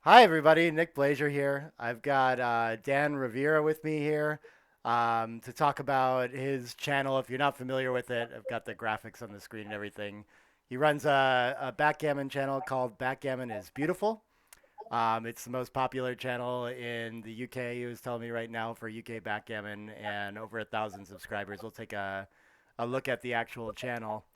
Hi, everybody. Nick Blasier here. I've got Dan Rovira with me here to talk about his channel. If you're not familiar with it, I've got the graphics on the screen and everything. He runs a backgammon channel called Backgammon is Beautiful. It's the most popular channel in the UK. He was telling me right now for UK backgammon and over 1,000 subscribers. We'll take a look at the actual channel.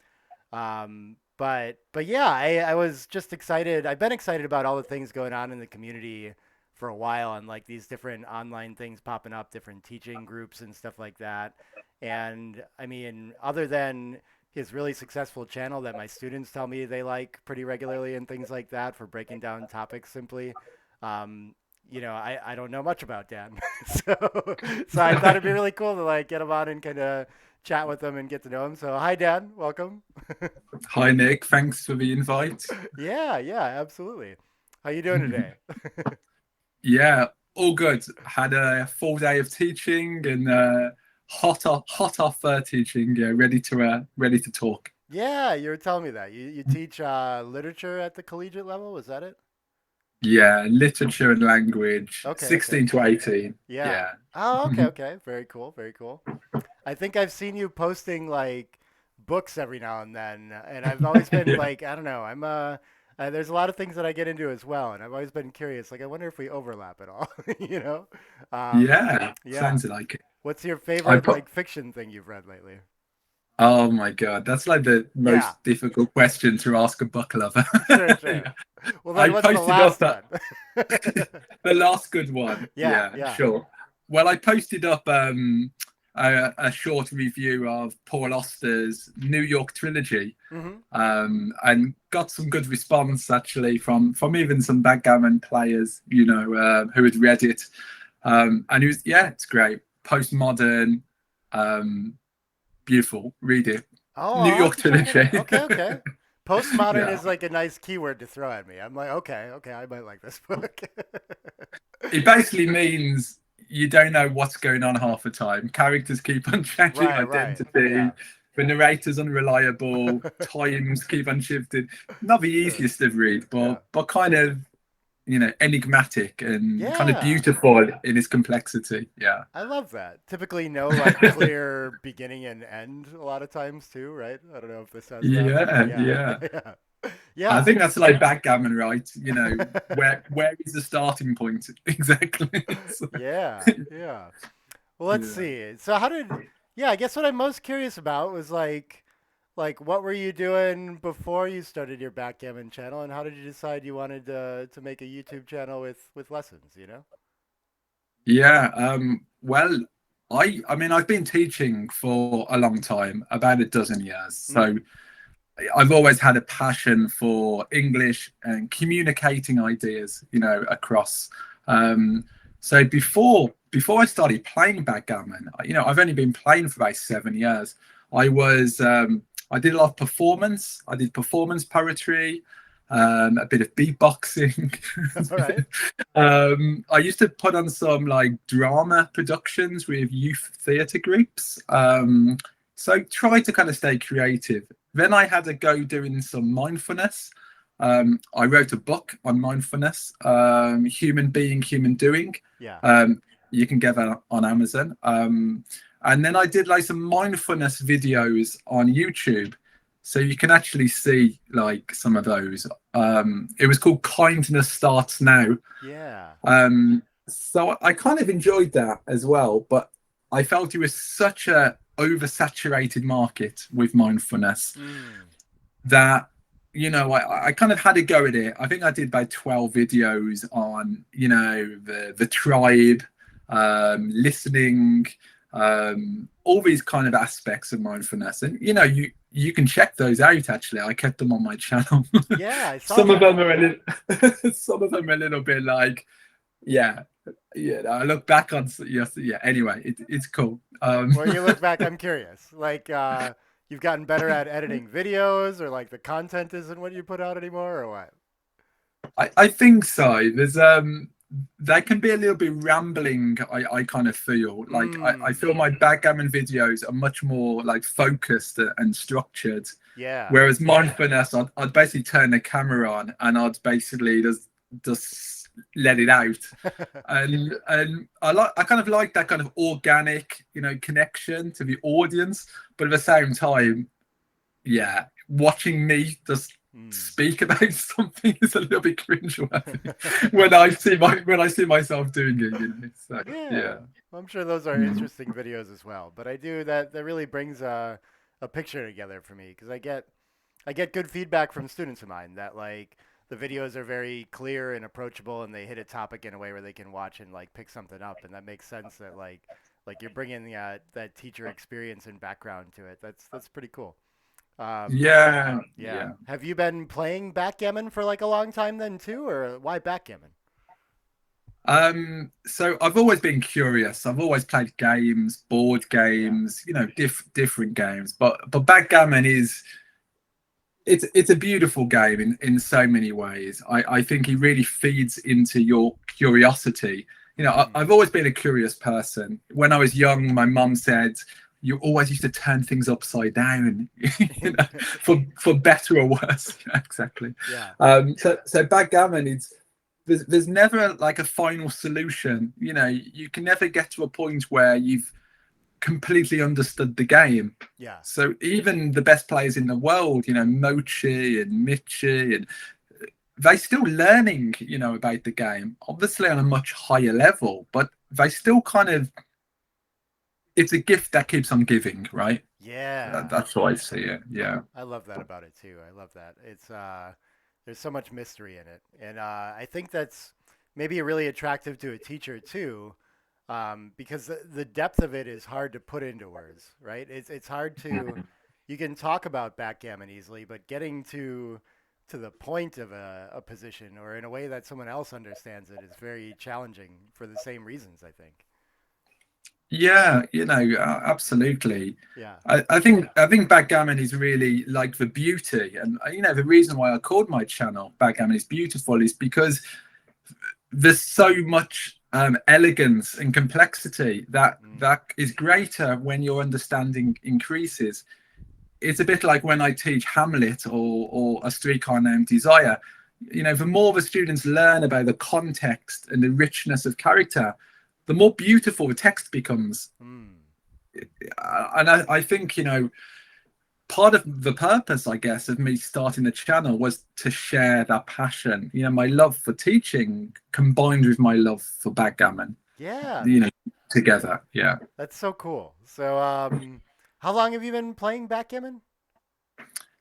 But yeah, I was just excited. I've been excited about all the things going on in the community for a while, and like these different online things popping up, different teaching groups and stuff like that. And I mean, other than his really successful channel that my students tell me they like pretty regularly and things like that for breaking down topics simply, um, I don't know much about Dan. so so I thought it'd be really cool to like get him on and kind of chat with him and get to know him. So hi Dan, welcome. Hi Nick, thanks for the invite. Yeah, yeah, absolutely. How you doing today? Yeah, all good. Had a full day of teaching and hot off teaching. Yeah, ready to talk. Yeah, you were telling me that. You teach literature at the collegiate level, was that it? Yeah, literature and language, Okay, okay. 16 to 18. Yeah. Yeah. Oh, okay, okay. Very cool, very cool. I think I've seen you posting like books every now and then, and I've always been Yeah. like, I don't know, there's a lot of things that I get into as well, and I've always been curious. Like, I wonder if we overlap at all, you know? Yeah, Yeah. sounds like it. What's your I favorite put like fiction thing you've read lately? Oh my God, that's like the Yeah. most difficult question to ask a book lover. Sure, sure. Well, I then what's the posted last up one? the last good one. Yeah, Yeah, yeah. sure. Well, I posted up a short review of Paul Auster's New York trilogy, Hmm. and got some good response actually from even some backgammon players, who had read it. And it was, yeah, it's great, postmodern, um, beautiful. Read it, Oh, New I'll have York to check that out. trilogy. Okay, okay. Postmodern Yeah. is like a nice keyword to throw at me. I'm like, okay, okay, I might like this book. It basically means you don't know what's going on half the time. Characters keep on changing Right, right. identity. Yeah. The narrator's unreliable. Times keep on shifting. Not the Sure. easiest to read, Yeah. but kind of enigmatic and kind of Yeah. beautiful in its complexity. Yeah, I love that. Typically no like clear beginning and end a lot of times too, right? I don't know if this has that, but yeah, yeah. yeah. Yeah. I Yeah. think that's like backgammon, right? Where is the starting point exactly? So, Yeah, yeah. Well, let's yeah. see. So how did yeah, I guess what I'm most curious about was like what were you doing before you started your backgammon channel and how did you decide you wanted to make a YouTube channel with lessons, you know? Yeah, well, I mean, I've been teaching for a long time, about a dozen years. So Mm. I've always had a passion for English and communicating ideas, across. Um, so before I started playing backgammon, I've only been playing for about 7 years. I was I did a lot of performance. I did performance poetry, a bit of beatboxing. All right. I used to put on some like drama productions with youth theatre groups. So try to kind of stay creative. Then I had a go doing some mindfulness. I wrote a book on mindfulness, human being, human doing. Yeah. Um, you can get that on Amazon. And then I did like some mindfulness videos on YouTube. So you can actually see like some of those. It was called Kindness Starts Now. Yeah. So I kind of enjoyed that as well, but I felt it was such a oversaturated market with mindfulness Mm. that I kind of had a go at it. I think I did about 12 videos on the tribe, listening, all these kind of aspects of mindfulness, and you can check those out. Actually, I kept them on my channel. Yeah, I saw Some of them that. are Yeah. some of them are a little bit like, yeah, yeah. I look back on, yes, yeah. Anyway, it's cool. Well, you look back, I'm curious. Like you've gotten better at editing videos or like the content isn't what you put out anymore or what? I think so. There's they can be a little bit rambling. I kind of feel like I Mm. feel my backgammon videos are much more like focused and structured. Yeah. Whereas mindfulness, I'd basically turn the camera on and I'd basically just let it out. And I kind of like that kind of organic, connection to the audience, but at the same time, yeah, watching me just Mm. speak about something is a little bit cringeworthy when I see myself doing it. So yeah. Yeah, I'm sure those are Mm. interesting videos as well. But I do that really brings a picture together for me because I get good feedback from students of mine that like the videos are very clear and approachable and they hit a topic in a way where they can watch and like pick something up and that makes sense that like you're bringing that teacher experience and background to it. That's pretty cool. Um, Yeah, yeah. yeah. Have you been playing backgammon for like a long time then too, or why backgammon? So I've always been curious. I've always played games, board Yeah. games, different games. But backgammon is it's a beautiful game in so many ways. I think it really feeds into your curiosity. Mm. I've always been a curious person. When I was young, my mum said you always used to turn things upside down, for better or worse. Yeah, exactly. Yeah. So backgammon is there's never like a final solution. You can never get to a point where you've completely understood the game. Yeah. So even the best players in the world, Mochi and Michi, and they still learning, about the game, obviously on a much higher level, but they still kind of, it's a gift that keeps on giving, right? Yeah. That's how I see it. Yeah. I love that about it too. I love that. It's there's so much mystery in it, and I think that's maybe really attractive to a teacher too, because the depth of it is hard to put into words, right? It's hard to you can talk about backgammon easily, but getting to the point of a position or in a way that someone else understands it is very challenging for the same reasons, I think. Yeah, absolutely. Yeah. I think backgammon is really like the beauty, and the reason why I called my channel Backgammon is Beautiful is because there's so much elegance and complexity that Mm. that is greater when your understanding increases. It's a bit like when I teach Hamlet or A Streetcar Named Desire. The more the students learn about the context and the richness of character, the more beautiful the text becomes. Mm. And I think, part of the purpose, I guess, of me starting the channel was to share that passion, my love for teaching combined with my love for backgammon, Yeah. you know, together. Yeah. That's so cool. So, how long have you been playing backgammon?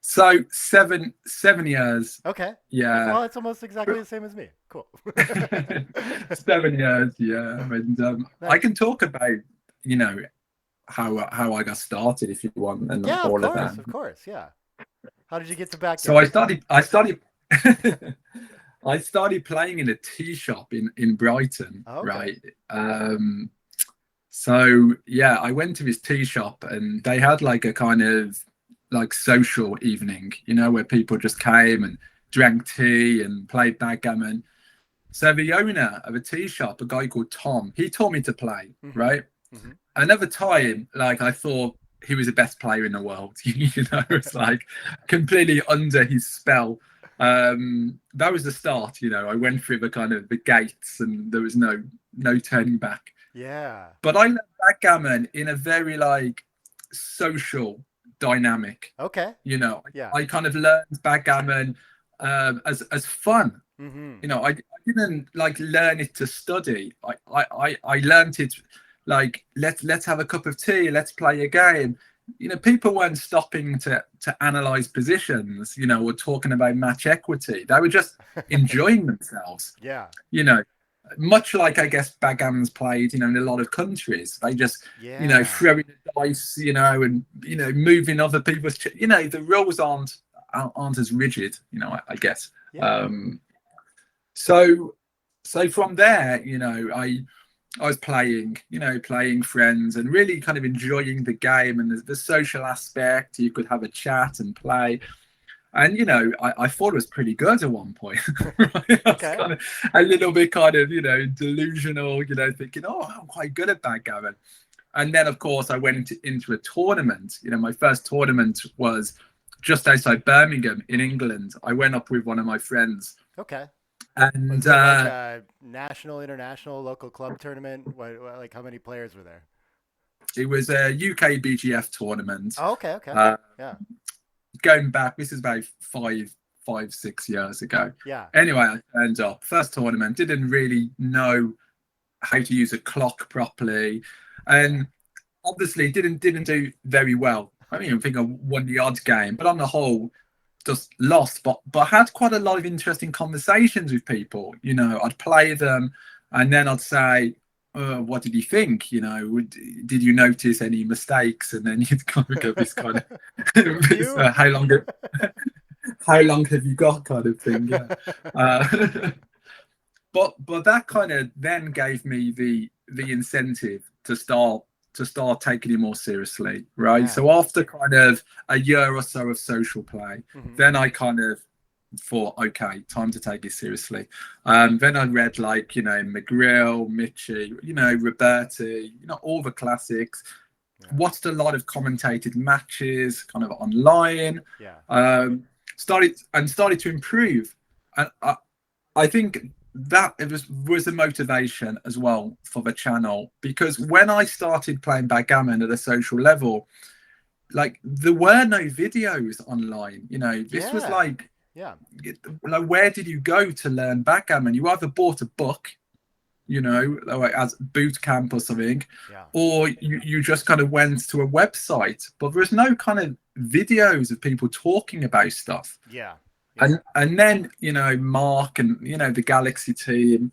So 7 years. Okay. Yeah. Well, it's almost exactly the same as me. Cool. 7 years. Yeah. And I Nice. can talk about, you know, how I got started if you want and Yeah, of all of that. course, of course. Yeah. How did you get to So I backgammon? started I started I started playing in a tea shop in Brighton, Oh, okay. right? So yeah, I went to this tea shop and they had like a kind of like social evening, where people just came and drank tea and played backgammon. So the owner of a tea shop, a guy called Tom, he taught me to play, Mm-hmm. right? Mm-hmm. Another time, like I thought he was the best player in the world. It's like completely under his spell. That was the start. I went through the kind of the gates, and there was no turning back. Yeah. But I learned backgammon in a very like social dynamic. Okay. You know, Yeah. I kind of learned backgammon as fun. Mm-hmm. I didn't like learn it to study. I learned it like let's have a cup of tea, let's play a game. People weren't stopping to analyze positions, or talking about match equity. They were just enjoying themselves. Yeah. You know, much like I guess backgammon's played, in a lot of countries. They just, Yeah. throwing the dice, and moving other people's. The rules aren't as rigid. I guess. Yeah. Um, so so from there, I was playing, playing friends and really kind of enjoying the game and the social aspect. You could have a chat and play. And, I thought it was pretty good at one point. I was Okay. kind of a little bit kind of, delusional, thinking, oh, I'm quite good at backgammon. And then, of course, I went into a tournament. My first tournament was just outside Birmingham in England. I went up with one of my friends Okay. And Was it like a national, international, local club tournament? Like how many players were there? it was a UK BGF tournament. Oh, okay, okay. Uh, Yeah, Going back, this is about 6 years ago. yeah, Anyway, I turned up. First tournament, didn't really know how to use a clock properly, yeah. and obviously didn't do very well. I mean, I think I won the odd game, but on the whole, just lost. But I had quite a lot of interesting conversations with people. You know, I'd play them, and then I'd say, "What did you think? You know, did you notice any mistakes?" And then you'd kind of go this kind of A few. how long have you got kind of thing. Yeah. Uh, but that kind of then gave me the incentive to start taking it more seriously, right? Yeah. So after kind of a year or so of social play, Hmm. then I kind of thought, okay, time to take it seriously. Then I read like, you know, McGrill, Mitchie, you know, Roberti, you know, all the classics. Yeah. Watched a lot of commentated matches kind of online. Yeah. um, started to improve. And I think that it was a motivation as well for the channel, because when I started playing backgammon at a social level, like there were no videos online. You know, this was Yeah. Yeah. like where did you go to learn backgammon? You either bought a book, you know, like as boot camp or something, Yeah. or you just kind of went to a website, but there was no kind of videos of people talking about stuff. Yeah. Yeah. And then, you know, Mark and, you know, the Galaxy team,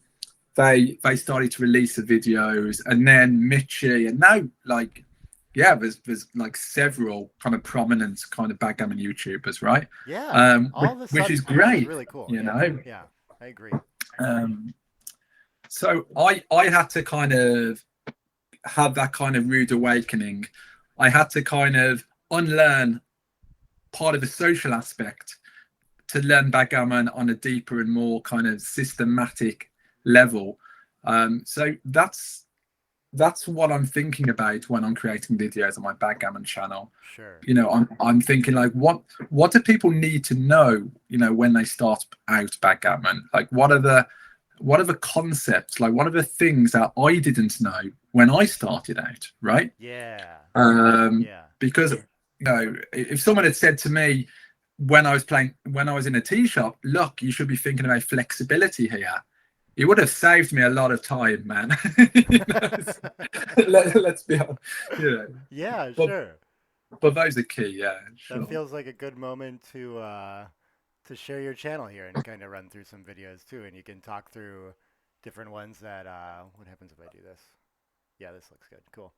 they started to release the videos, and then Mitchie, and now like, yeah, there's like several kind of prominent kind of backgammon YouTubers, right? Yeah. All of a Which is sudden, which is great, really cool. you Yeah. know. Yeah. I agree. um so I had to kind of have that kind of rude awakening. I had to kind of unlearn part of the social aspect to learn backgammon on a deeper and more kind of systematic level. So that's what I'm thinking about when I'm creating videos on my backgammon channel. Sure. You know, I'm thinking like, what do people need to know? You know, when they start out backgammon, like what are the concepts? Like, what are the things that I didn't know when I started out, right? Yeah. Yeah. Because you know, if someone had said to me when I was in a tea shop, look, you should be thinking about flexibility here, it would have saved me a lot of time, man. You know, let's be honest. You know, Yeah. but Sure. those are key. Yeah, That sure. feels like a good moment to share your channel here and kind of run through some videos too, and you can talk through different ones that. What happens if I do this? Yeah, this looks good. Cool.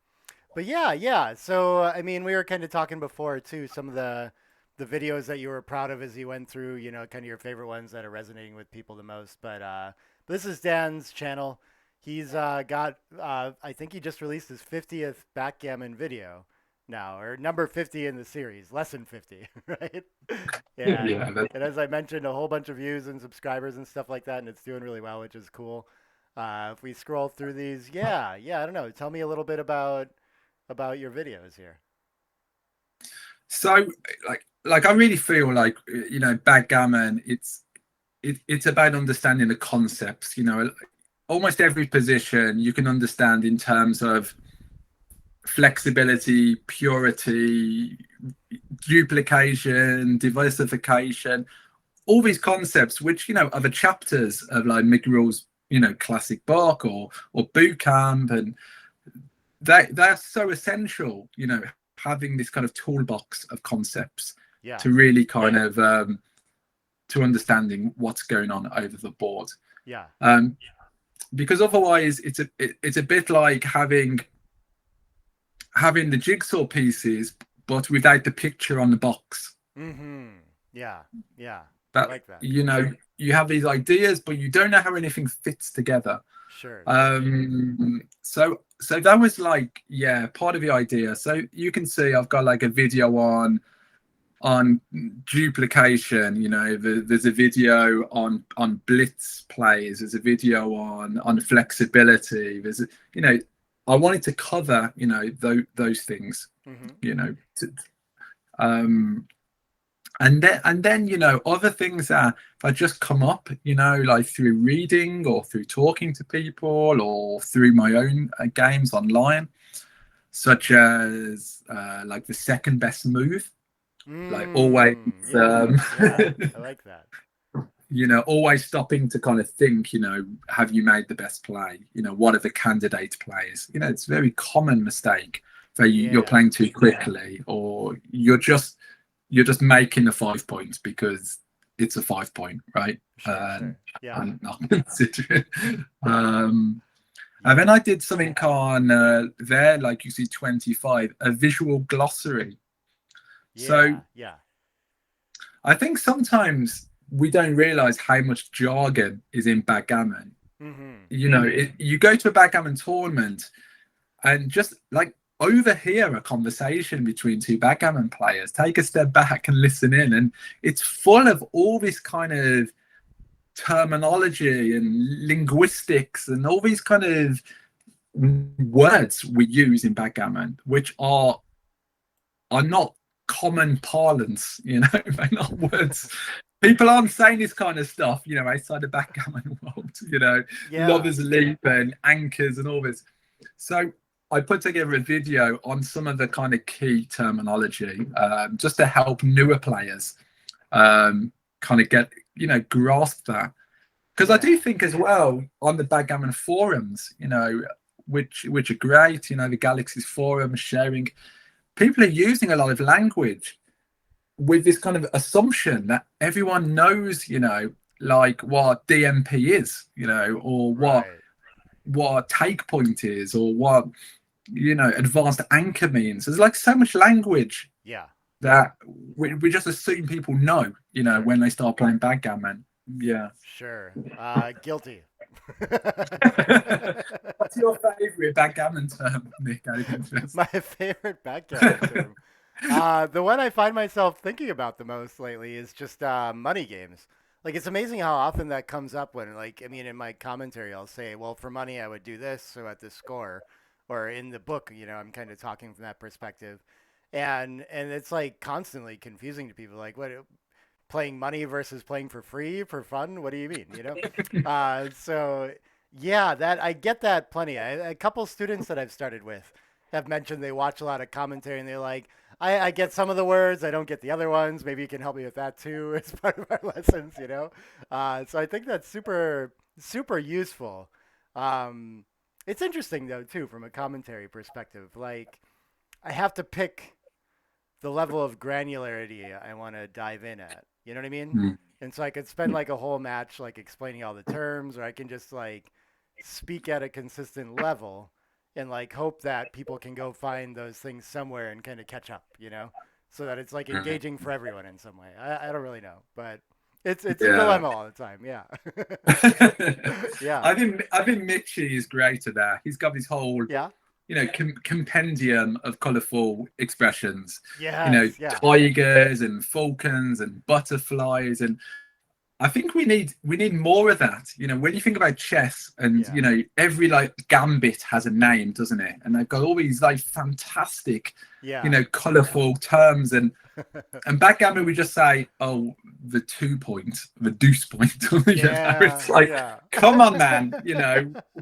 But yeah, yeah. So I mean, we were kind of talking before too. Some of the videos that you were proud of as you went through, you know, kind of your favorite ones that are resonating with people the most. But this is Dan's channel. He's got, I think he just released his 50th backgammon video now, or number 50 in the series, lesson 50, right? Yeah, And as I mentioned, a whole bunch of views and subscribers and stuff like that, and it's doing really well, which is cool. If we scroll through these, yeah, yeah, I don't know. Tell me a little bit about your videos here. so like I really feel like, you know, backgammon, it's about understanding the concepts. You know, almost every position you can understand in terms of flexibility, purity, duplication, diversification, all these concepts, which, you know, are the chapters of like McGraw's, you know, classic book or boot camp, and they're so essential, you know, having this kind of toolbox of concepts Yeah, to really kind of to understanding what's going on over the board. yeah, um because otherwise it's a bit like having the jigsaw pieces but without the picture on the box. mm-hmm, yeah, yeah. I That, like that. you know, you have these ideas but you don't know how anything fits together. Sure, sure. So that was like, yeah, part of the idea. So you can see I've got like a video on duplication. You know, there's a video on blitz plays, there's a video on flexibility, there's a, you know, I wanted to cover, you know, those things, Mm-hmm. you know, um And then other things that if I just come up, like through reading or through talking to people or through my own games online, such as like the second best move, like always Yeah, yeah. I like that. always stopping to kind of think, have you made the best play? What are the candidate plays? It's a very common mistake that you're Yeah. playing too quickly, or you're just making the 5 points because it's a 5 point, right? Sure, sure. Yeah. And not considering. And then Yeah. I did something on there, like you see 25, a visual glossary. So Yeah. Yeah. I think sometimes we don't realize how much jargon is in backgammon. Mm-hmm. You go to a backgammon tournament and just like overhear a conversation between two backgammon players, take a step back and listen in. And it's full of all this kind of terminology and linguistics and all these kind of words we use in backgammon, which are not common parlance, they're not words. People aren't saying this kind of stuff, outside the backgammon world, Yeah. lovers leap and anchors and all this. So I put together a video on some of the kind of key terminology, just to help newer players kind of get, grasp that. Because I do Yeah. think as well on the backgammon forums, which are great, the Galaxy's forum sharing, people are using a lot of language with this kind of assumption that everyone knows, like what DMP is, or Right. what take point is, or what advanced anchor means. There's like so much language Yeah. that we just assume people know, Sure. when they start playing backgammon. Yeah. Sure. Guilty. What's your favorite backgammon term, Nick? Out of interest. My favorite backgammon term. The one I find myself thinking about the most lately is just money games. Like it's amazing how often that comes up when, like, I mean, in my commentary, I'll say, "Well, for money, I would do this, so at this score," or in the book, I'm kind of talking from that perspective, and it's like constantly confusing to people. Like, what playing money versus playing for free for fun? What do you mean? So yeah, that I get that plenty. A couple students that I've started with have mentioned they watch a lot of commentary and they're like, I get some of the words, I don't get the other ones. Maybe you can help me with that too as part of our lessons. So I think that's super, super useful. Um, it's interesting though too from a commentary perspective. Like I have to pick the level of granularity I want to dive in at. You know what I mean? Mm. And so I could spend like a whole match like explaining all the terms, or I can just like speak at a consistent level and like hope that people can go find those things somewhere and kind of catch up, so that it's like engaging for everyone in some way. I don't really know, but it's a Yeah. dilemma all the time. Yeah. Yeah. I think Mitchie is great at that. He's got this whole, Yeah. compendium of colourful expressions. Yes. Yeah. Tigers and falcons and butterflies, and I think we need more of that. When you think about chess, and Yeah. every like gambit has a name, doesn't it? And they've got all these like fantastic, Yeah. colourful terms, and backgammon we just say, oh, the 2 point, the deuce point. Yeah. It's like, Yeah. come on, man.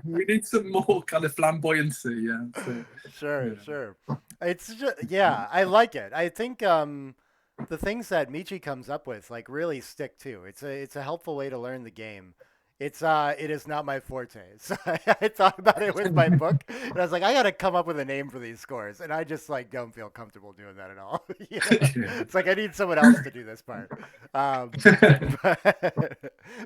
We need some more kind of flamboyancy. Yeah. So, Sure, yeah. sure. It's just, yeah, I like it. I think the things that Michi comes up with like really stick too. It's a helpful way to learn the game. It is not my forte. So I thought about it with my book, and I was like, I got to come up with a name for these scores, and I just like don't feel comfortable doing that at all. It's like I need someone else to do this part. Um,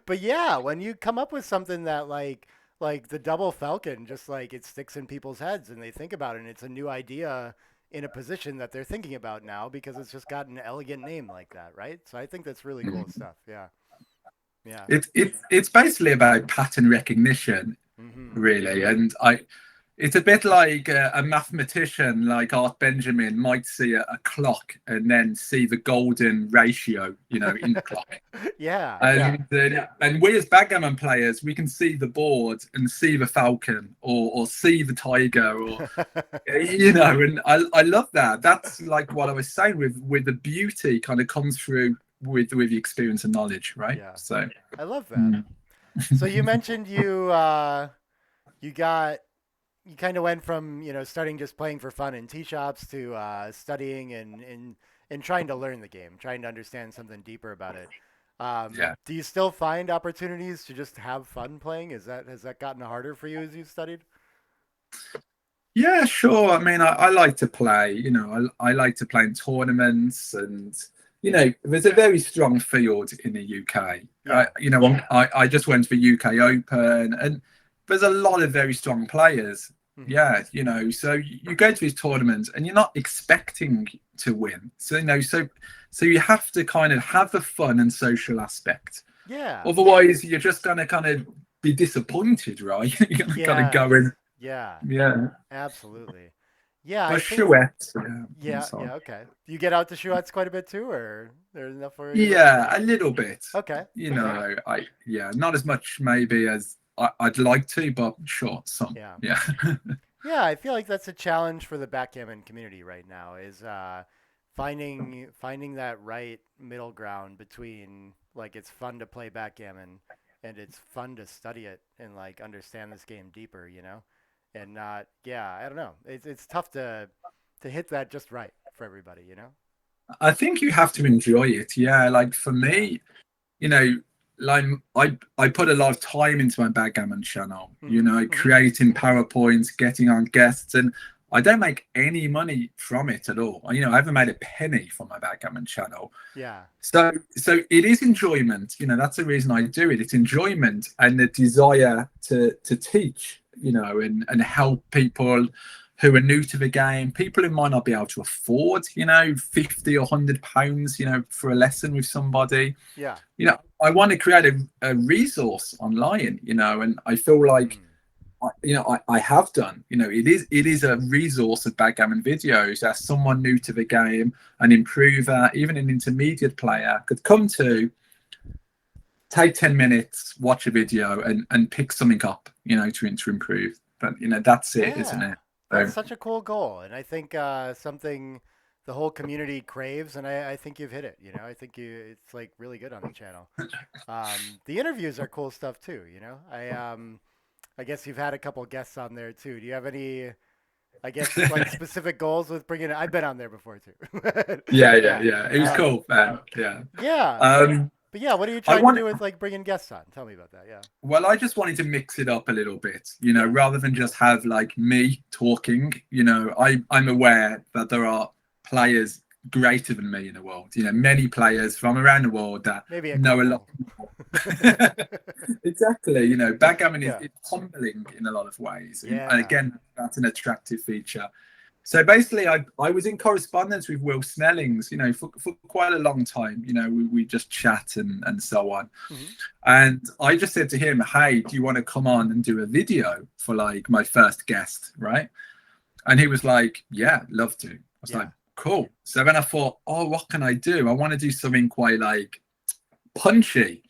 but yeah, when you come up with something that like the double falcon, just like it sticks in people's heads and they think about it, and it's a new idea in a position that they're thinking about now because it's just got an elegant name like that, right? So I think that's really cool stuff. Yeah, yeah. It's basically about pattern recognition, Mm-hmm. really. And it's a bit like a mathematician like Art Benjamin might see a clock and then see the golden ratio, in the clock. Yeah, yeah. And we as backgammon players, we can see the board and see the falcon or see the tiger or and I love that. That's like what I was saying with the beauty kind of comes through with the experience and knowledge, right? Yeah. So I love that. mm. So you mentioned you got you kind of went from, starting just playing for fun in tea shops to studying and trying to learn the game, trying to understand something deeper about it. Yeah. Do you still find opportunities to just have fun playing? Has that gotten harder for you as you've studied? Yeah, sure. I mean, I like to play. I like to play in tournaments, and there's a very strong field in the UK. Yeah. I just went to the UK Open, and there's a lot of very strong players. Hmm. Yeah, so you go to these tournaments, and you're not expecting to win. So so you have to kind of have the fun and social aspect. Yeah. Otherwise, you're just gonna kind of be disappointed, right? You're gonna kind of go Yes. in, Yeah. yeah. Absolutely. Yeah, I But think. Chouette, yeah, and Yeah. so on. Yeah. Okay. Do you get out to Chouettes quite a bit too, or there's enough where you live? Yeah, a little bit. Okay. You Okay. know, not as much maybe as I'd like to, but sure, some. Yeah. Yeah. Yeah, I feel like that's a challenge for the backgammon community right now is finding that right middle ground between like it's fun to play backgammon and it's fun to study it and like understand this game deeper, and not yeah, I don't know. It's tough to hit that just right for everybody, I think you have to enjoy it. Yeah, like for Yeah. me, you know, like I put a lot of time into my backgammon channel, Mhm. Mhm. creating PowerPoints, getting on guests, and I don't make any money from it at all. I haven't made a penny from my backgammon channel. Yeah. So it is enjoyment. That's the reason I do it. It's enjoyment and the desire to teach, and help people who are new to the game, people who might not be able to afford, 50 or £100, for a lesson with somebody. Yeah. I want to create a resource online, and I feel like Mm. I have done. It is a resource of backgammon videos that someone new to the game, an improver, even an intermediate player could come to, take 10 minutes, watch a video, and pick something up, to improve. But that's it, isn't Yeah, it? that's So such a cool goal, and I think something the whole community craves, and I think you've hit it. I think it's like really good on the channel. The interviews are cool stuff too. I guess you've had a couple guests on there too. Do you have any, I guess, like specific goals with bringing? I've been on there before too. Yeah. yeah. It was cool, man. Yeah. Yeah. Um, But yeah, what are you I trying to want do with like bringing guests on? Tell me about that. Yeah. Well, I just wanted to mix it up a little bit, Yeah. rather than just have like me talking. I'm aware that there are players greater than me in the world. Many players from around the world that Maybe a know a lot couple. more. Exactly. Backgammon is Yeah. it's humbling in a lot of ways, and Yeah. again, that's an attractive feature. So basically, I was in correspondence with Will Snellings, for quite a long time. We just chat and so on. Hmm. And I just said to him, hey, do you want to come on and do a video for like my first guest? Right. And he was like, yeah, love to. I was like, Yeah. cool. So then I thought, oh, what can I do? I want to do something quite like punchy.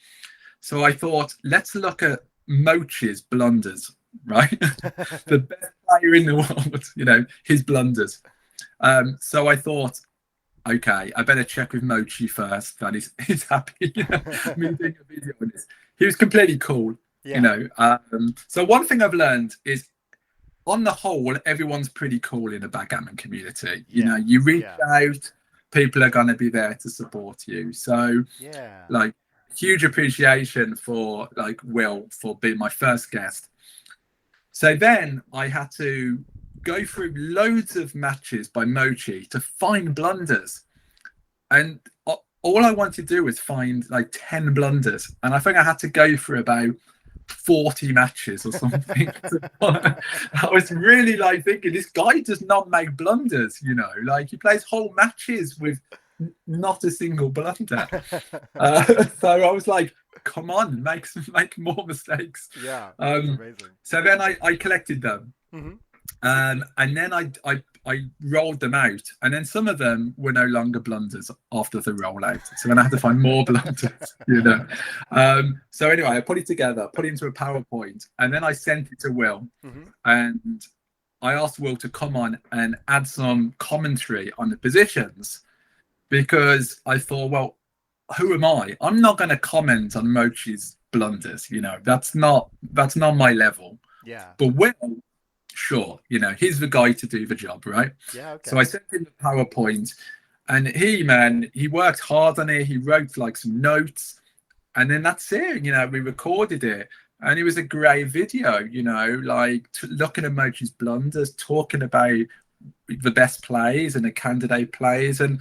So I thought, let's look at Mochi's blunders, right? The best player in the world, his blunders. So I thought, okay, I better check with Mochi first that he's happy, me doing a video on this. He was completely cool, Yeah. So one thing I've learned is, on the whole, everyone's pretty cool in the backgammon community. Yeah. You reach Yeah. out, people are going to be there to support you. So, Yeah. like, huge appreciation for like Will for being my first guest. So then I had to go through loads of matches by Mochi to find blunders. And all I wanted to do was find like 10 blunders. And I think I had to go through about 40 matches or something. I was really like thinking, this guy does not make blunders, like he plays whole matches with not a single blunder. So I was like, come on, make more mistakes. Yeah, that's amazing. So then I collected them. Hmm. And then I rolled them out, and then some of them were no longer blunders after the rollout. So then I had to find more blunders, you know. So anyway, I put it together, put it into a PowerPoint, and then I sent it to Will, Hmm. and I asked Will to come on and add some commentary on the positions because I thought, well, who am I? I'm not going to comment on Mochi's blunders. You know, that's not my level. Yeah. But Will, sure, you know, he's the guy to do the job, right? Yeah. So Okay. I sent him the PowerPoint, and man, he worked hard on it. He wrote like some notes, and then that's it. You know, we recorded it, and it was a great video. You know, like looking at Mochi's blunders, talking about the best plays and the candidate plays, and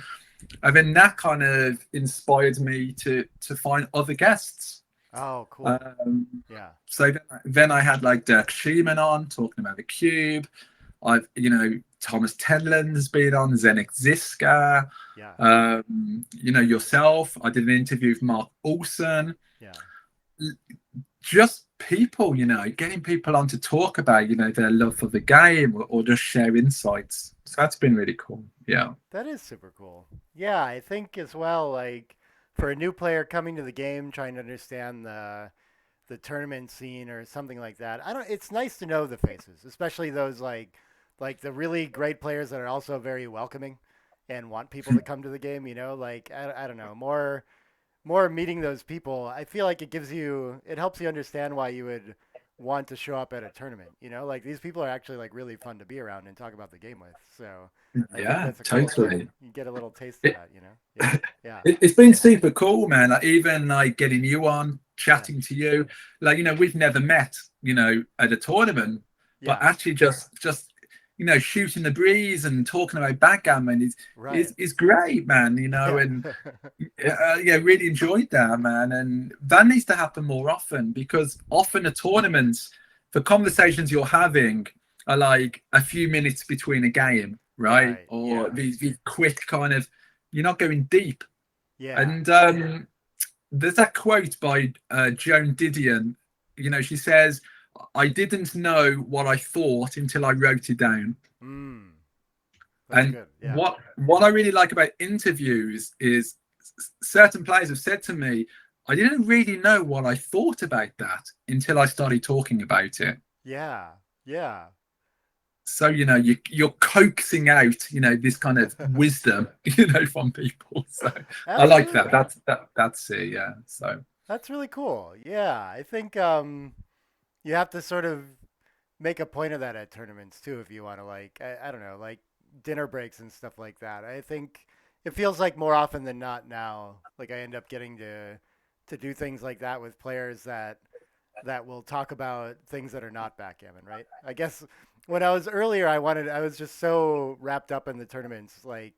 then that kind of inspired me to find other guests. Oh, cool. Um, Yeah. so then I had like Dirk Sheeman on talking about the cube. I've, you know, Thomas Tenland's been on, Zenik Ziska, Yeah. you know, yourself. I did an interview with Mark Olsen. Yeah. Just people, you know, getting people on to talk about, you know, their love for the game, or just share insights. So that's been really cool. Yeah. That is super cool. Yeah, I think as well, like for a new player coming to the game, trying to understand the tournament scene or something like that. I don't. It's nice to know the faces, especially those like the really great players that are also very welcoming and want people to come to the game. You know, like I don't know, more meeting those people. I feel like it helps you understand why you would want to show up at a tournament. You know, like these people are actually like really fun to be around and talk about the game with. So I think Yeah, that's a cool thing. totally. You get a little taste of It, that. You know. Yeah. Yeah. it's been super cool, man. Like, even like getting you on, Yeah. chatting to you. Like, you know, we've never met, you know, at a tournament, but Yeah. actually just you know, shooting the breeze and talking about backgammon is Right. is great, man. You know, Yeah. and yeah, really enjoyed that, man. And that needs to happen more often, because often the tournaments, the conversations you're having are like a few minutes between a game, right? Right. Or Yeah. these quick kind of, you're not going deep. Yeah. And there's that quote by Joan Didion. You know, she says, "I didn't know what I thought until I wrote it down." Mm. That's And good. Yeah. what I really like about interviews is certain players have said to me, "I didn't really know what I thought about that until I started talking about it." Yeah. Yeah. So, you know, you're coaxing out, you know, this kind of wisdom, you know, from people. So I like that. Absolutely. That's it. Yeah. So That's really cool. Yeah. I think you have to sort of make a point of that at tournaments too if you want to like I don't know, like dinner breaks and stuff like that. I think it feels like more often than not now, like I end up getting to do things like that with players that will talk about things that are not backgammon, right? I guess when I was earlier, I was just so wrapped up in the tournaments, like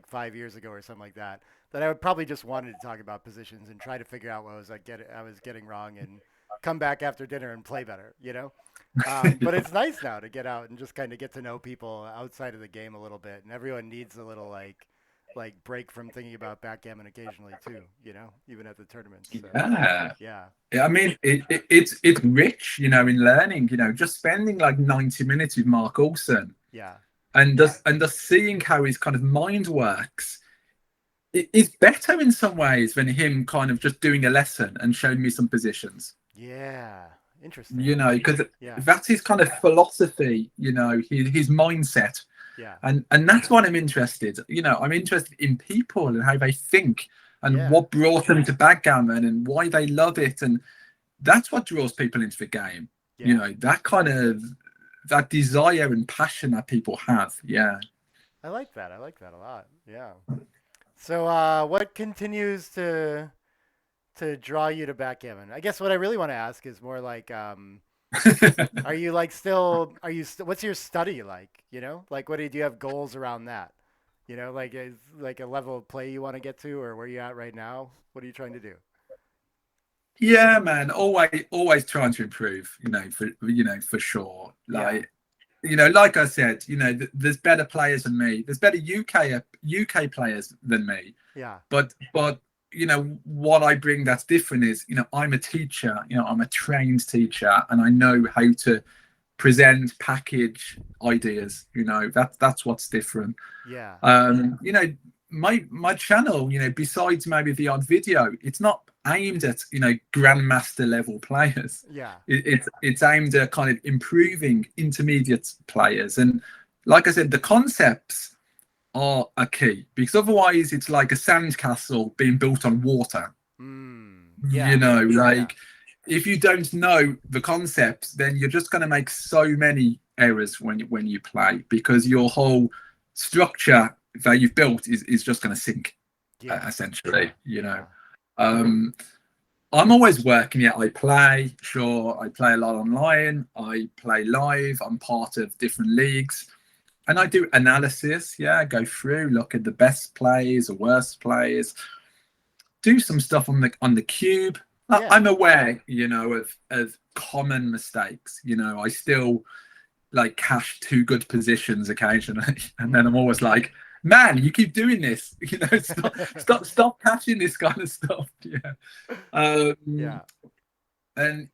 5 years ago or something like that, that I would probably just wanted to talk about positions and try to figure out what I was getting wrong and come back after dinner and play better, you know. But yeah. it's nice now to get out and just kind of get to know people outside of the game a little bit, and everyone needs a little like break from thinking about backgammon occasionally too, you know, even at the tournaments. So Yeah. yeah, Yeah, I mean, it's rich, you know, in learning. You know, just spending like 90 minutes with Mark Olsen, yeah, and just seeing how his kind of mind works. It's better in some ways than him kind of just doing a lesson and showing me some positions. yeah. Interesting. You know, because Yeah, that's his kind of philosophy. You know, his mindset, yeah, and that's what I'm interested. You know, I'm interested in people and how they think, and yeah, what brought them to backgammon and why they love it, and that's what draws people into the game. You yeah. know, that kind of, that desire and passion that people have. Yeah. I like that. I like that a lot. Yeah. So, what continues to draw you to backgammon? I guess what I really want to ask is more like, are you like still? What's your study like? You know, like do you have goals around that? You know, like is like a level of play you want to get to, or where you at right now? What are you trying to do? Yeah, man. Always trying to improve. For sure. Yeah, Like, like I said, there's better players than me. There's better UK players than me. yeah, But what I bring that's different is, I'm a teacher. I'm a trained teacher, and I know how to present, package ideas. That's what's different. Yeah. You know, my channel, besides maybe the odd video, it's not aimed at grandmaster level players. Yeah. It's aimed at kind of improving intermediate players. And like I said, the concepts are a key, because otherwise it's like a sandcastle being built on water. Yeah. Yeah. Like, if you don't know the concepts, then you're just going to make so many errors when you play, because your whole structure that you've built is just going to sink, Yeah. essentially. Yeah. um I'm always working. Yeah, I play. Sure, I play a lot online. I play live. I'm part of different leagues, and I do analysis. Yeah, I go through, look at the best plays, the worst plays, do some stuff on the cube. Yeah. I'm aware, of common mistakes. I still like cash two good positions occasionally, and then I'm always like, man, you keep doing this. Stop catching this kind of stuff. Yeah. Yeah. And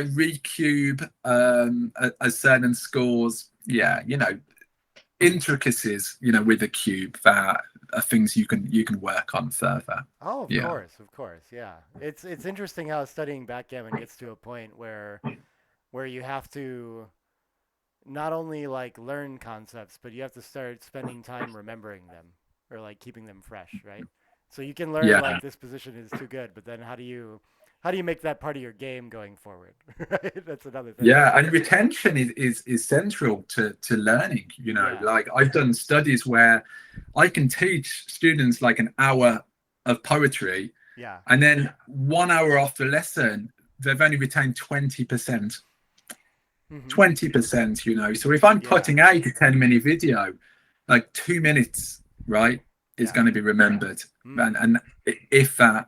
recube a certain scores. Yeah, intricacies, with the cube that are things you can work on further. Oh, of Yeah. course, of course. Yeah. It's interesting how studying backgammon gets to a point where you have to not only like learn concepts, but you have to start spending time remembering them or like keeping them fresh, right? So you can learn Yeah. like this position is too good, but then how do you make that part of your game going forward? Right? That's another thing. Yeah, and retention is central to learning. Yeah. Like, I've done studies where I can teach students like an hour of poetry, Yeah. and then 1 hour after lesson, they've only retained 20%. Mhm. 20%. So if I'm Yeah. putting 8 to 10 minute video, like 2 minutes, right, is Yeah. going to be remembered. Mm. And if that,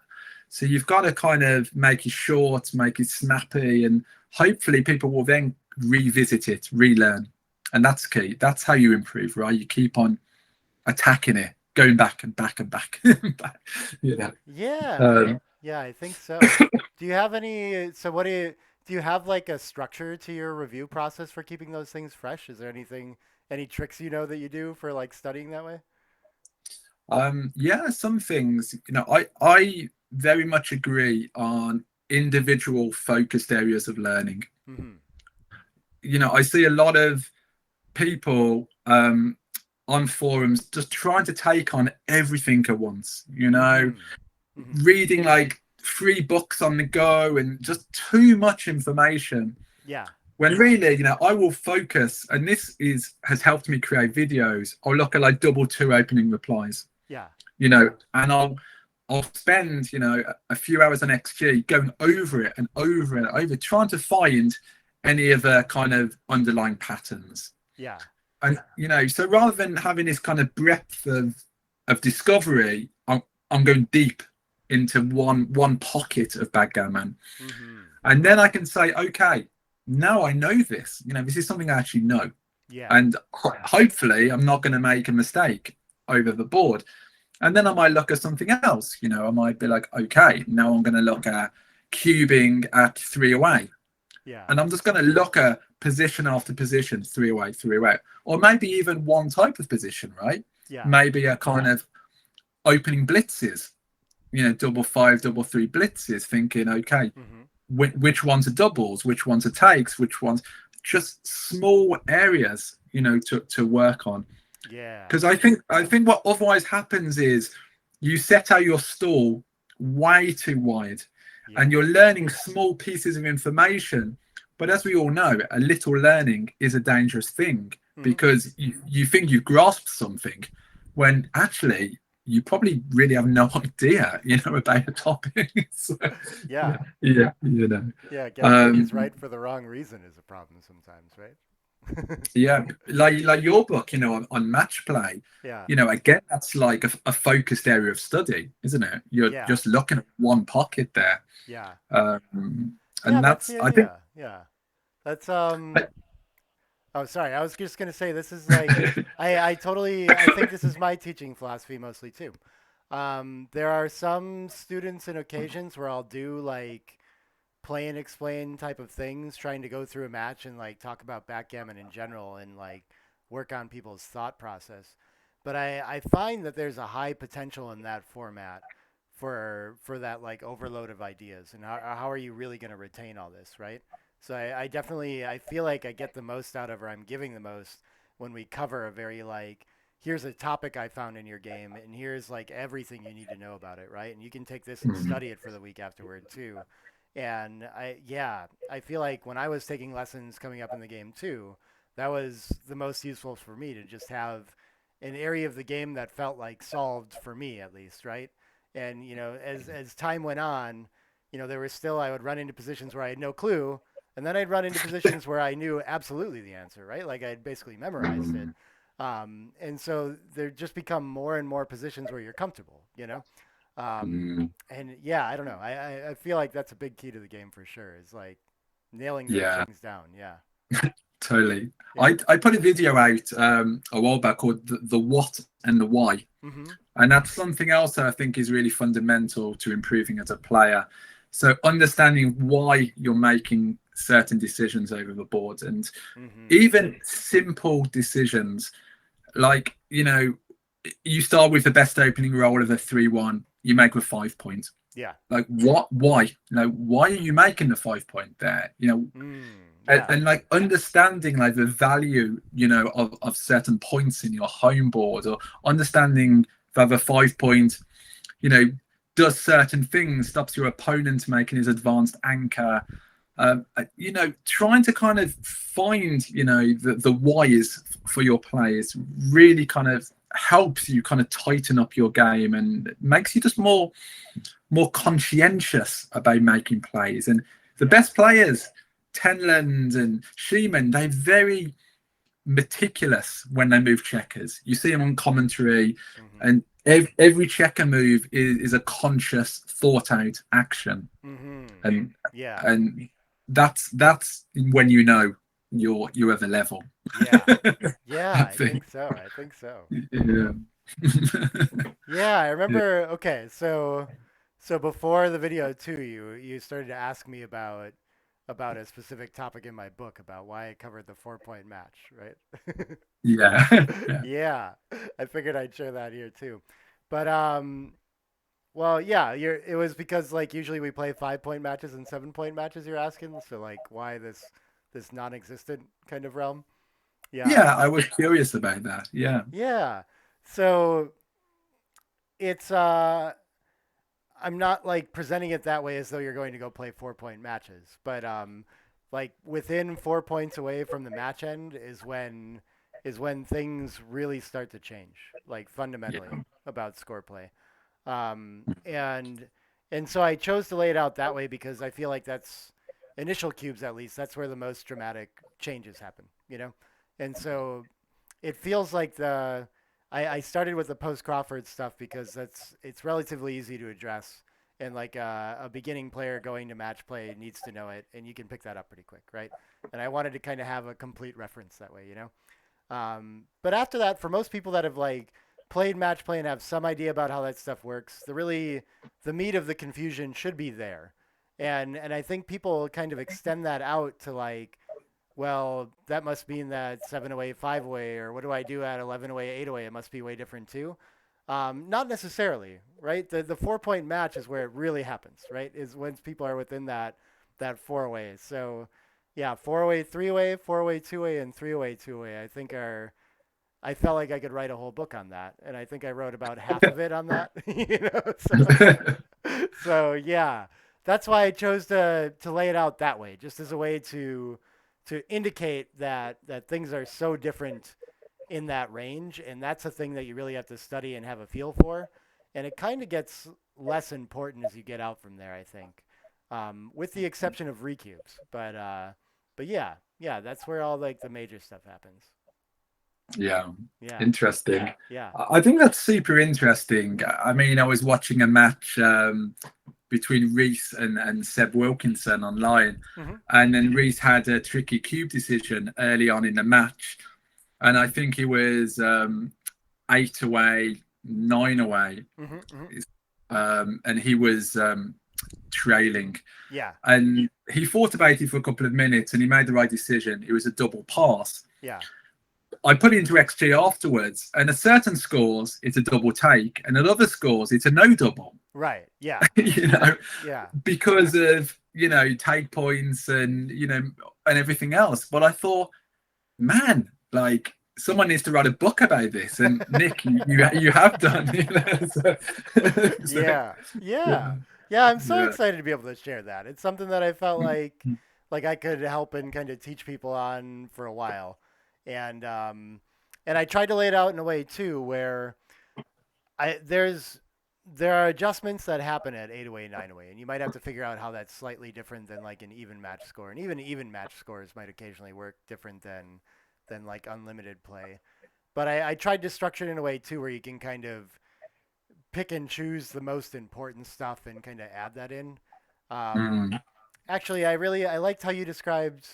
so you've got to kind of make it short, make it snappy, and hopefully people will then revisit it, relearn. And that's key. That's how you improve, right? You keep on attacking it, going back and back and back. Back, you know. Yeah. Um, Yeah, I think so. Do you have so what do you have like a structure to your review process for keeping those things fresh? Is there any tricks that you do for like studying that way? yeah, some things, I very much agree on individual focused areas of learning. Mhm. I see a lot of people on forums just trying to take on everything at once, Mhm. Mhm. reading like 3 books on the go and just too much information. Yeah. When really, I will focus, and this has helped me create videos. I'll look at like double two opening replies, Yeah. and I'll spend, a few hours on XG going over it and over and over, trying to find any of the kind of underlying patterns. Yeah. And so rather than having this kind of breadth of discovery, I'm going deep into one pocket of backgammon, Mhm. and then I can say, okay, now I know this. This is something I actually know, Yeah. and hopefully I'm not going to make a mistake over the board. And then I might look at something else. I might be like, okay, now I'm going to look at cubing at 3 away. Yeah. And I'm just going to look at position after position, 3 away, 3 away. Or maybe even one type of position, right? Yeah. Maybe a kind of opening blitzes, double five, double three blitzes, thinking, okay, Mhm. which ones are doubles, which ones are takes, which ones, just small areas, to work on. Yeah. Because I think what otherwise happens is you set out your stall way too wide, Yeah. and you're learning small pieces of information. But as we all know, a little learning is a dangerous thing, Mhm. because you think you've grasped something when actually you probably really have no idea, about a topic. So, Yeah. yeah, Yeah, getting things um, right for the wrong reason is a problem sometimes, right? yeah, like your book, on match play, Yeah. again, that's like a focused area of study, isn't it? You're Yeah. just looking at one pocket there. Yeah. Yeah, And that's that's, the I think, idea. Yeah. That's Oh, sorry. I was just gonna say this is like I think this is my teaching philosophy mostly too. There are some students and occasions where I'll do like play and explain type of things, trying to go through a match and like talk about backgammon in general and like work on people's thought process. But I find that there's a high potential in that format for that like overload of ideas and how are you really going to retain all this, right? So I definitely I feel like I get the most out of or I'm giving the most when we cover a very like here's a topic I found in your game and here's like everything you need to know about it, right? And you can take this and Mm. study it for the week afterward too. And I feel like when I was taking lessons coming up in the game too, that was the most useful for me to just have an area of the game that felt like solved for me at least, right? And you know, as time went on, you know, there was still I would run into positions where I had no clue, and then I'd run into positions where I knew absolutely the answer, right? Like I'd basically memorized it. Mm. And so there just become more and more positions where you're comfortable, you know? Mm. And yeah, I don't know. I feel like that's a big key to the game for sure. Is like nailing those Yeah, things down. Yeah. totally. Yeah. I put a video out a while back called the what and the why. Mm-hmm. And that's something else that I think is really fundamental to improving as a player. So understanding why you're making certain decisions over the board, and Mm-hmm. even simple decisions like, you start with the best opening roll of a 3-1, you make a 5 point. Yeah. Like what? Why? Why are you making the 5 point there? Yeah. And like understanding like the value of certain points in your home board, or understanding that the 5 point you know does certain things, stops your opponent making his advanced anchor. Trying to kind of find the whys for your players really kind of helps you kind of tighten up your game and makes you just more conscientious about making plays. And the Yeah. best players, Tenland and Sheeman, they're very meticulous when they move checkers. You see them on commentary, Mm-hmm. and every checker move is a conscious, thought out action. Mm-hmm. And Yeah. and that's when you're at the level. Yeah. Yeah. I I think think. so. I think so. Yeah. Yeah. I Yeah. remember. Okay. So before the video too, you started to ask me about a specific topic in my book about why I covered the 4 point match, right? Yeah. Yeah. Yeah, I figured I'd share that here too. But well, yeah, it was because like usually we play 5 point matches and 7 point matches. You're asking, so like why this non-existent kind of realm? Yeah, Yeah, I was curious about that. Yeah. yeah. So it's I'm not like presenting it that way as though you're going to go play 4 point matches, but like within 4 points away from the match end is when things really start to change, like fundamentally Yeah. about score play. And so I chose to lay it out that way because I feel like that's initial cubes at least. That's where the most dramatic changes happen, you know. And so it feels like I started with the post Crawford stuff because it's relatively easy to address, and like a beginning player going to match play needs to know it, and you can pick that up pretty quick, right? And I wanted to kind of have a complete reference that way, you know. But after that, for most people that have like played match play and have some idea about how that stuff works, the meat of the confusion should be there, and I think people kind of extend that out to like, well, that must mean that 7 away, 5 away, or what do I do at 11 away, 8 away? It must be way different too. Not necessarily, right? The 4 point match is where it really happens, right? Is when people are within that 4 away. So yeah, 4 away, 3 away, 4 away, 2 away, and 3 away, 2 away. I felt like I could write a whole book on that, and I think I wrote about half of it on that. So yeah, that's why I chose to lay it out that way, just as a way to indicate that things are so different in that range, and that's a thing that you really have to study and have a feel for, and it kind of gets less important as you get out from there, I think, with the exception of recubes. But yeah, that's where all like the major stuff happens. Yeah, Yeah, interesting. yeah. I think that's super interesting. I mean, I was watching a match between Reese and Seb Wilkinson online, Mm-hmm. and then Reese had a tricky cube decision early on in the match, and I think he was 8 away, 9 away, Mm-hmm. Mm-hmm. and he was trailing, Yeah. and he thought about it for a couple of minutes and he made the right decision. It was a double pass. Yeah. I put it into XG afterwards, and at certain scores it's a double take, and at other scores it's a no double. Right. Yeah. You know, Yeah. because of, you know, take points and, you know, and everything else. But I thought, man, like someone needs to write a book about this, and Nick, you have done. You know, Yeah. yeah, Yeah. Yeah, I'm so yeah. excited to be able to share that. It's something that I felt like I could help and kind of teach people on for a while. And and I tried to lay it out in a way too where I there are adjustments that happen at 808, 908, and you might have to figure out how that's slightly different than like an even match score. And even match scores might occasionally work different than like unlimited play. But I tried to structure it in a way too where you can kind of pick and choose the most important stuff and kind of add that in. Um, Mm, actually, I liked how you described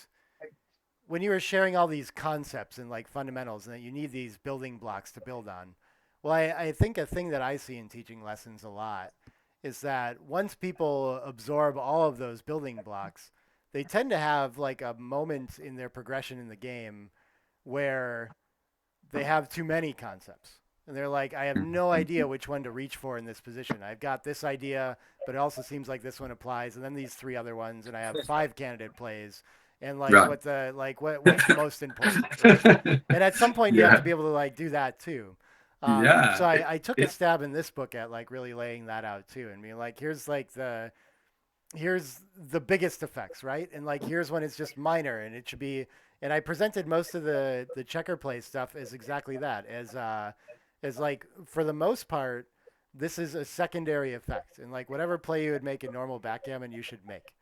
when you were sharing all these concepts and like fundamentals and that you need these building blocks to build on. Well, I think a thing that I see in teaching lessons a lot is that once people absorb all of those building blocks, they tend to have like a moment in their progression in the game where they have too many concepts. And they're like, I have no idea which one to reach for in this position. I've got this idea, but it also seems like this one applies, and then these three other ones, and I have five candidate plays, and like right. what the like what's most important, right? And at some point, you have to Yeah, be able to like do that too. So yeah. I took a stab in this book at like really laying that out too, and being like, here's the biggest effects, right? And like here's when it's just minor, and it should be. And I presented most of the checker play stuff as exactly that, as like for the most part, this is a secondary effect, and like whatever play you would make in normal backgammon, you should make.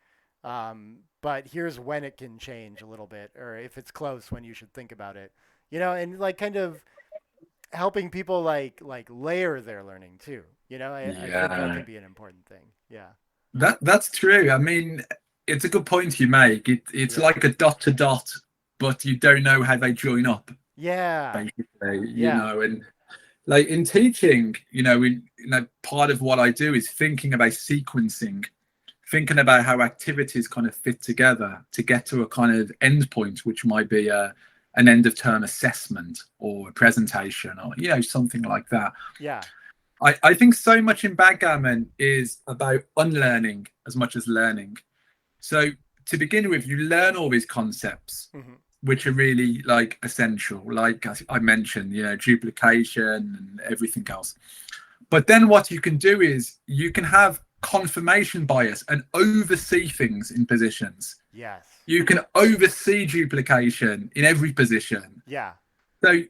But here's when it can change a little bit, or if it's close, when you should think about it. You know, and like kind of helping people like layer their learning too. You know, I think that Yeah. can be an important thing. Yeah. That's true. I mean, it's a good point you make. It's Yeah. like a dot to dot, but you don't know how they join up, Yeah. basically, you Yeah. know. And like in teaching, part of what I do is thinking about sequencing, thinking about how activities kind of fit together to get to a kind of endpoint, which might be an end of term assessment or a presentation or, you know, something like that. Yeah. I think so much in backgammon is about unlearning as much as learning. So to begin with, you learn all these concepts, Hmm. which are really like essential, like I mentioned, you know, duplication and everything else. But then what you can do is you can have confirmation bias and oversee things in positions. Yes. You can oversee duplication in every position. Yeah.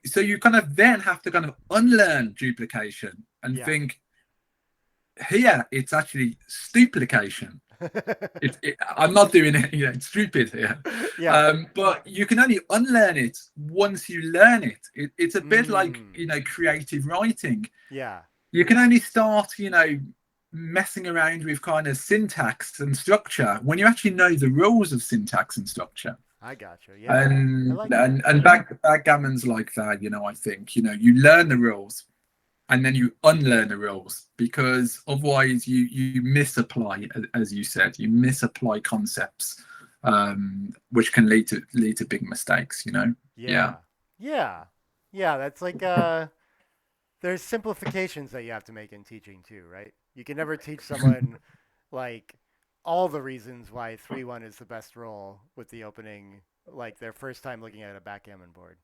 So you kind of then have to kind of unlearn duplication and Yeah. think, here it's actually stuplication. I'm not doing it, you know, it's stupid here. Yeah. But you can only unlearn it once you learn it. It's a bit like, Mm. you know, creative writing. Yeah. You can only start, you know, messing around with kind of syntax and structure when you actually know the rules of syntax and structure. I got you. Yeah. I And like that. and and backgammon's like that, you know. I think, you know, you learn the rules and then you unlearn the rules, because otherwise you misapply, as you said, you misapply concepts, which can lead to big mistakes, you know. Yeah. Yeah. Yeah. Yeah. That's like there's simplifications that you have to make in teaching too, right? You can never teach someone like all the reasons why 3-1 is the best role with the opening, like their first time looking at a backgammon board.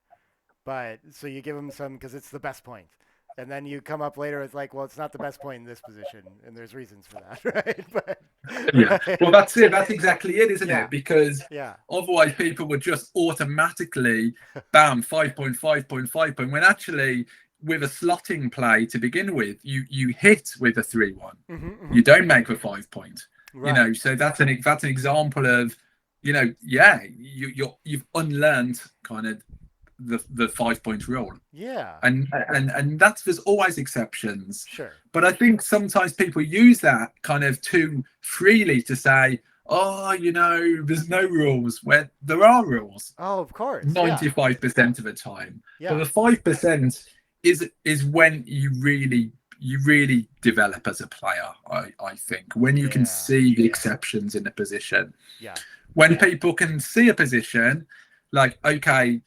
But so you give them some because it's the best point. And then you come up later with like, well, it's not the best point in this position, and there's reasons for that, right? Yeah, But well, that's it. That's exactly it, isn't yeah, it? Because yeah, otherwise people would just automatically bam 5 point 5 point 5 point, when actually with a slotting play to begin with, you hit with a 3-1. hmm, hmm, You don't make the 5 point, you know. right, So that's an example of, you know, yeah, you've unlearned kind of the 5 point rule. yeah, And that's, there's always exceptions, sure, but I think sometimes people use that kind of too freely to say, oh, you know, there's no rules, where there are rules oh, of course, yeah, 95% of the time. But yeah, the 5% is when you really develop as a player. I think when you can Yeah. see the exceptions in a position, Yeah. when people can see a position, like, okay,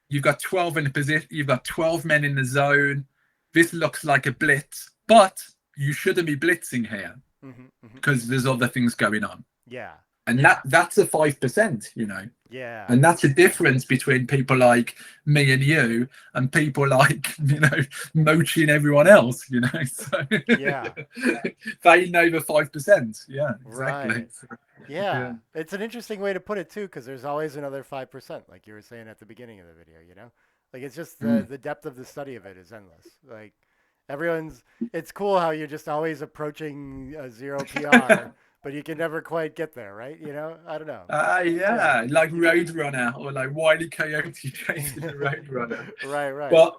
you've got 12 in the position, you've got 12 men in the zone. This looks like a blitz, but you shouldn't be blitzing here Hmm. Hmm. because there's other things going on. Yeah. And that's a 5%, Yeah. and that's a difference between people like me and you and people like, Mochi and everyone else, So Yeah. they know the 5%. Yeah, exactly. Right. Yeah. Yeah. It's an interesting way to put it too, because there's always another 5%, like you were saying at the beginning of the video, you know? Like it's just Mm. the depth of the study of it is endless. Like everyone's it's cool how you're just always approaching a zero PR, but you can never quite get there, right? You know? I don't know. Yeah. Yeah, like Roadrunner or like Wile E. Coyote chasing the Roadrunner. Right, right. But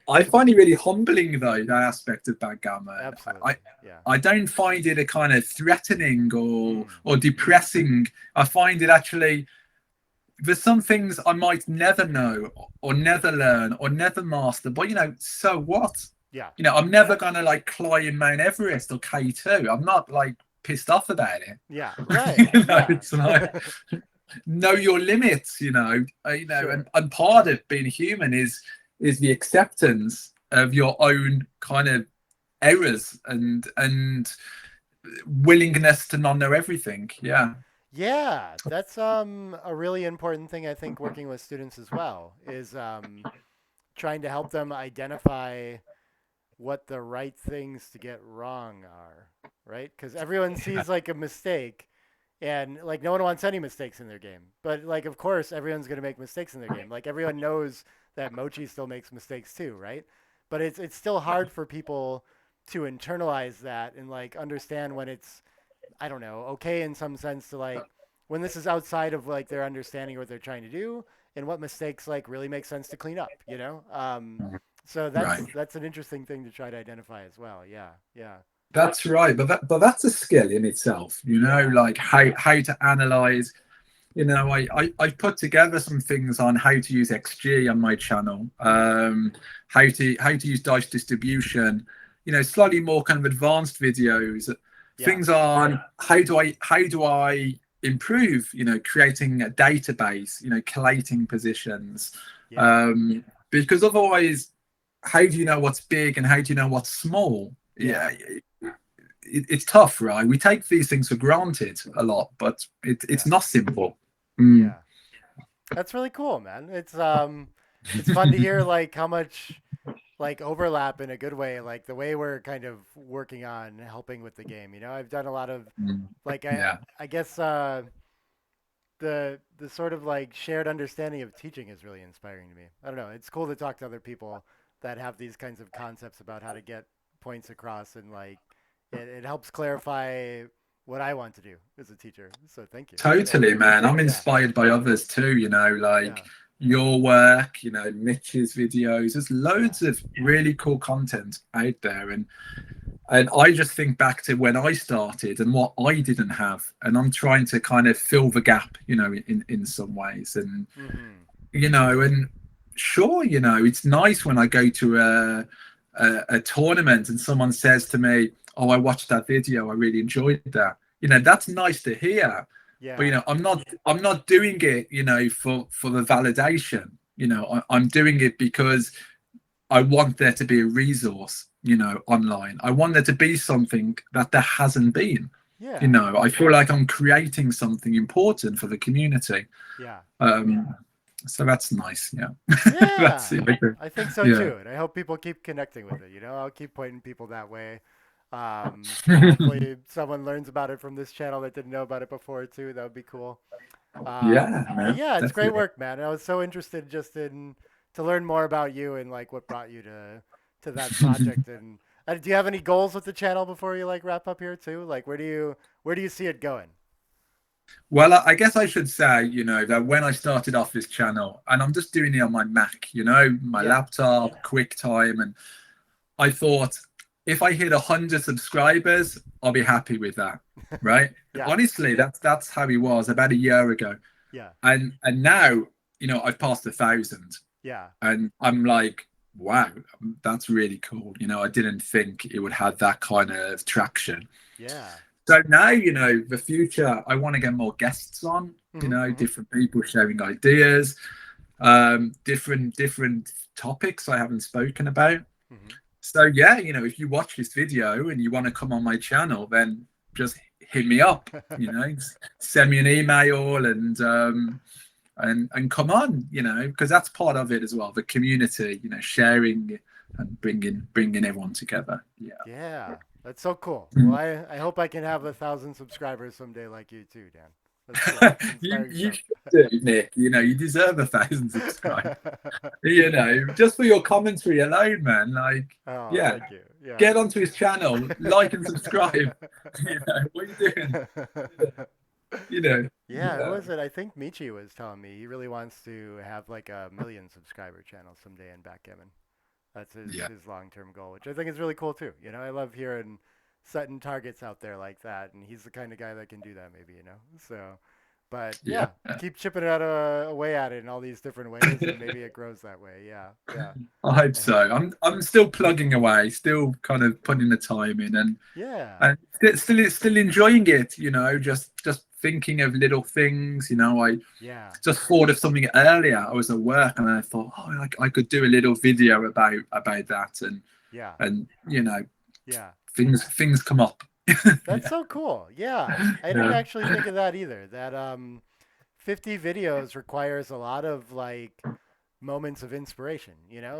I find it really humbling, though, that aspect of backgammon. I Absolutely. Yeah. I don't find it a kind of threatening or Mm. depressing. I find it actually, there's some things I might never know or never learn or never master, but so what? Yeah. I'm never gonna like climb Mount Everest or K2. I'm not like pissed off about it. Yeah. Right. Yeah. It's like, know your limits, Sure. and part of being human is the acceptance of your own kind of errors and willingness to not know everything. Yeah. Yeah, that's a really important thing I think working with students as well is trying to help them identify what the right things to get wrong are, right? Because everyone sees like a mistake, and like no one wants any mistakes in their game. But like, of course, everyone's gonna make mistakes in their game. Like everyone knows that Mochi still makes mistakes too, right? But it's still hard for people to internalize that and like understand when it's, I don't know, okay in some sense to like when this is outside of like their understanding of what they're trying to do and what mistakes like really make sense to clean up, you know? So Right. that's an interesting thing to try to identify as well. Yeah, yeah, That's right, but that's a skill in itself, yeah, like how to analyze. I put together some things on how to use XG on my channel, mm, how to use dice distribution, slightly more kind of advanced videos, yeah, things on how do I improve, creating a database, collating positions, yeah, because otherwise, how do you know what's big and how do you know what's small? yeah, Yeah, it's tough, right? We take these things for granted a lot, but it's yeah, not simple. Mm. yeah. That's really cool, man. It's fun to hear like how much like overlap in a good way, like the way we're kind of working on helping with the game. You know, I've done a lot of Mm. like Yeah, I guess the sort of like shared understanding of teaching is really inspiring to me. I don't know. It's cool to talk to other people that have these kinds of concepts about how to get points across, and like it helps clarify what I want to do as a teacher. So thank you. Yeah. totally, man. I'm Yeah. inspired by others too, like Yeah. your work, Mitch's videos. There's Yeah. loads of really cool content out there. And I just think back to when I started and what I didn't have. And I'm trying to kind of fill the gap, in some ways. Mhm. And sure, it's nice when I go to a tournament and someone says to me, "Oh, I watched that video. I really enjoyed that." That's nice to hear. But Yeah. I'm not doing it, for the validation. I'm doing it because I want there to be a resource, online. I want there to be something that there hasn't been. Yeah. I feel like I'm creating something important for the community. Yeah. Um, so that's nice. Yeah. That's Yeah. it. I think so Yeah. too, and I hope people keep connecting with it. You know, I'll keep pointing people that way. Hopefully, someone learns about it from this channel that didn't know about it before too. That would be cool. Yeah, But man. yeah, it's great Definitely. work, man. I was so interested just in to learn more about you and like what brought you to that project. And do you have any goals with the channel before you like wrap up here too? Like, where do you see it going? Well, I guess I should say, that when I started off this channel, and I'm just doing it on my Mac, my Yeah. laptop, QuickTime, and I thought if I hit 100 subscribers, I'll be happy with that, right? Yeah. Honestly, that's how it was about a year ago, Yeah. and now, I've passed 1,000, Yeah. and I'm like, Wow, that's really cool. I didn't think it would have that kind of traction. Yeah. So now, the future, I want to get more guests on, Hmm. Hmm. different people sharing ideas, different topics I haven't spoken about. Hmm. So yeah, if you watch this video and you want to come on my channel, then just hit me up, send me an email and come on, because that's part of it as well, the community, sharing and bringing everyone together. Yeah. Yeah, that's so cool. Well, I hope I can have 1,000 subscribers someday like you too, Dan. That's cool. Inspiring you stuff. should do, Nick. You deserve 1,000 subscribers. Just for your commentary alone, man. Like, Oh, yeah, thank you. Yeah. get onto his channel, like and subscribe. What are you doing? Yeah, who Yeah, was it? I think Michi was telling me he really wants to have like a million subscriber channel someday in Backgammon. That's yeah, his long term goal, which I think is really cool too. I love hearing setting targets out there like that, and he's the kind of guy that can do that. Maybe. So, but yeah. yeah, keep chipping it away at it in all these different ways, and maybe it grows that way. Yeah, yeah, I hope and so. I'm still plugging away, still kind of putting the time in, and yeah, and still enjoying it. Just thinking of little things. I yeah, just thought of something earlier. I was at work and I thought, oh, I could do a little video about that, yeah, and yeah. things come up. That's Yeah, so cool. Yeah, I didn't yeah, actually think of that either. That 50 videos requires a lot of like moments of inspiration.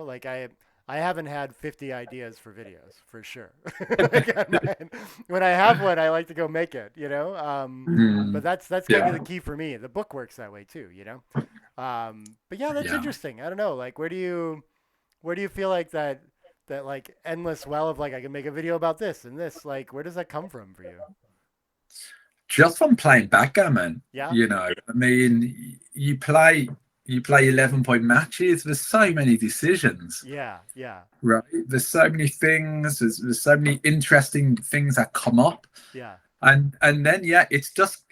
Like I haven't had 50 ideas for videos for sure. Like, when I have one, I like to go make it. But mm, that's kind of yeah, the key for me. The book works that way too. But yeah, that's yeah. interesting. I don't know. Like, where do you feel like that like endless well of like I can make a video about this and this? Like, where does that come from for you? Just from playing backgammon, Yeah. I mean, you play 11-point matches. There's so many decisions, Yeah. Yeah. right? There's so many things. There's so many interesting things that come up, Yeah. and then yeah, it's just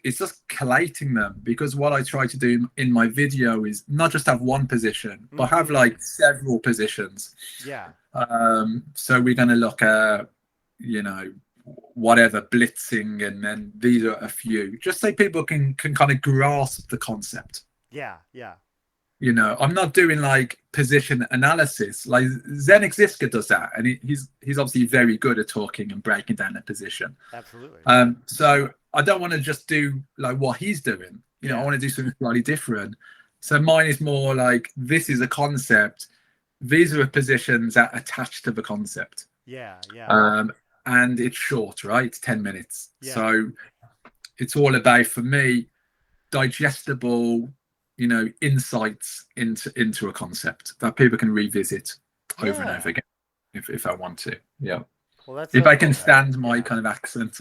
collating them, because what I try to do in my video is not just have one position, but have Mm-hmm. like several positions. Yeah. So we're going to look at, you know, whatever blitzing, and then these are a few, just so people can kind of grasp the concept. Yeah. Yeah. I'm not doing like position analysis. Like Zenix Ziska does that, and he's obviously very good at talking and breaking down a position. Absolutely. So I don't want to just do like what he's doing. I Yeah. want to do something slightly different. So mine is more like, this is a concept. These are the positions that attach to the concept. Yeah. Yeah. Um, and it's short, right? It's 10 minutes. Yeah. So it's all about, for me, digestible, insights into a concept that people can revisit over and over Yeah. again if I want to. Yeah. Well, that's If so I can cool, man. stand my Yeah. kind of accent.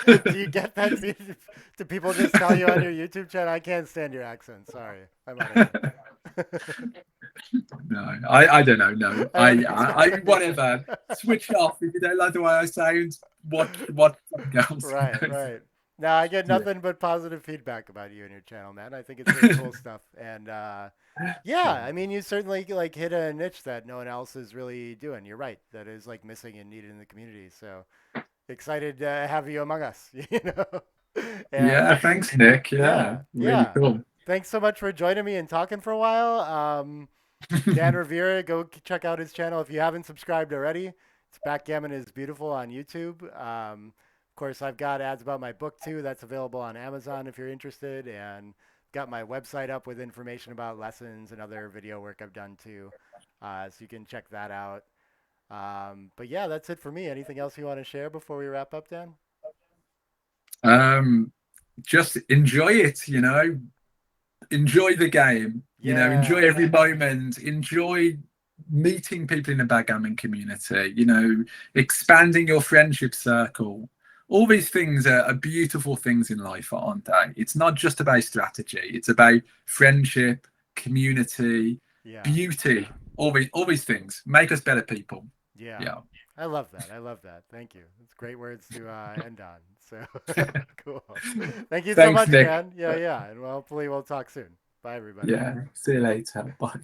Do you get that? Do people just tell you on your YouTube channel, I can't stand your accent. Sorry. I'm out of here. No, I don't know. No, I don't I expect whatever. Switch off if you don't like the way I sound. What something else? Right, right. Now I get Yeah. nothing but positive feedback about you and your channel, man. I think it's really cool stuff. And yeah, I mean, you certainly like hit a niche that no one else is really doing. You're right. That is like missing and needed in the community. So excited to have you among us, And Yeah, thanks, Nick. Yeah, yeah, really yeah. cool. Thanks so much for joining me and talking for a while. Dan Rovira, go check out his channel if you haven't subscribed already. It's Backgammon is Beautiful on YouTube. Of course, I've got ads about my book too. That's available on Amazon if you're interested, and got my website up with information about lessons and other video work I've done too. So you can check that out. But yeah, that's it for me. Anything else you want to share before we wrap up, Dan? um, just enjoy it. Enjoy the game. Enjoy Yeah, every moment. Enjoy meeting people in the backgammon community. Expanding your friendship circle. All these things are beautiful things in life, aren't they? It's not just about strategy. It's about friendship, community, yeah, beauty. All these things make us better people. yeah. Yeah. I love that. I love that. Thank you. It's great words to end on. So cool. Thank you so Thanks, much, Nick. Dan. Yeah, yeah. And hopefully we'll talk soon. Bye, everybody. Yeah. See you later. Bye.